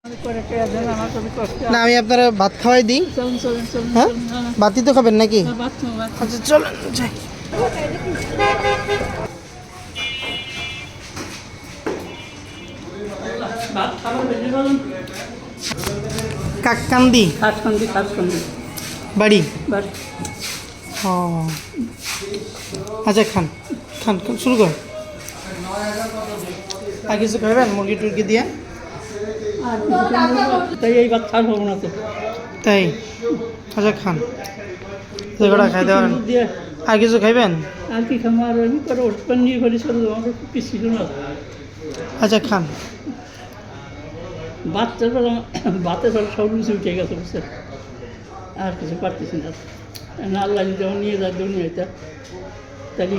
না আমি আপনার ভাত খাওয়াই দিই। হ্যাঁ ভাতই তো খাবেন নাকি? আচ্ছা চলেন যাই। কাককান্দি বাড়ি। ও আচ্ছা খান খান খান শুরু কর। আর কিছু খাবেন মুরগি টুরগি দিয়ে? তাই এই ভাত খাওয়া হবে না তো। তাই আচ্ছা খান এগুলো খাইতে পারেন। আর কিছু খাইবেন? আর কি খাবো আর আমি করে পনির করি শুধু আমার কিছু ছিল না। আচ্ছা খান। বাচ্চার ভাতের পর সব কিছু উঠে গেছে বুঝছে, আর কিছু পারতেছি না। আল্লাহ যখন নিয়ে যায় দুনিয়াতে তাহলে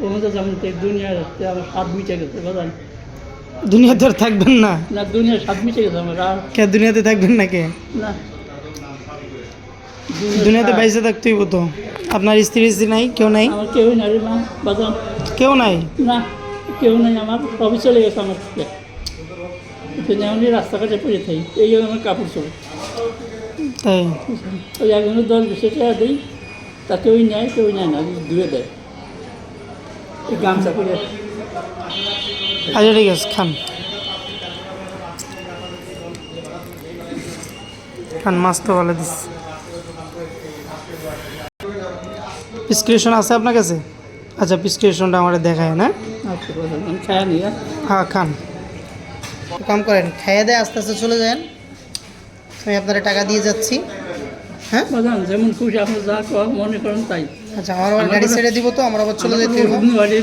ওখানে যেমন দুনিয়ার আমার স্বাদ মিটে গেছে বাজান। দুনিয়াতে আর থাকবেন না? না দুনিয়ার স্বাদ মিটে গেছে আমার। আর কে দুনিয়াতে থাকবেন না? কে না দুনিয়াতে বাইসে থাকতেই তো। আপনার স্ত্রী নাই? কেউ নাই? আমার কেউ নাই রে মা বাজান। কেউ নাই? না কেউ নাই, আমার সবই চলে গেছে আমার থেকে। এমনি রাস্তাঘাটে পড়ে থাকি, এই আমার কাপড় চলে। তাই ওই একজনের 10-20 টাকা দিই, তা কেউই নেয় কেউ নেয় না, ধুয়ে দেয় এই গামছা করে। আচ্ছা ঠিক আছে খান খান। মাছ তো ভালো দিস। প্রেসক্রিপশন আছে আপনার কাছে? আচ্ছা প্রেসক্রিপশনটা আমার দেখায় না? আচ্ছা আমি খায় নি। হ্যাঁ খান। কাম করেন খাইয়ে দেয় আস্তে আস্তে চলে যান, আমি আপনারা টাকা দিয়ে যাচ্ছি। হ্যাঁ বাজান যেমন খুশি আপনি যা মনে করেন তাই। আচ্ছা আমার আবার গাড়ি ছেড়ে দিব তো, আমরা আবার চলে যেতে হবে।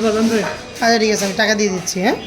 বাজান রে। আচ্ছা ঠিক আছে আমি টাকা দিয়ে দিচ্ছি। হ্যাঁ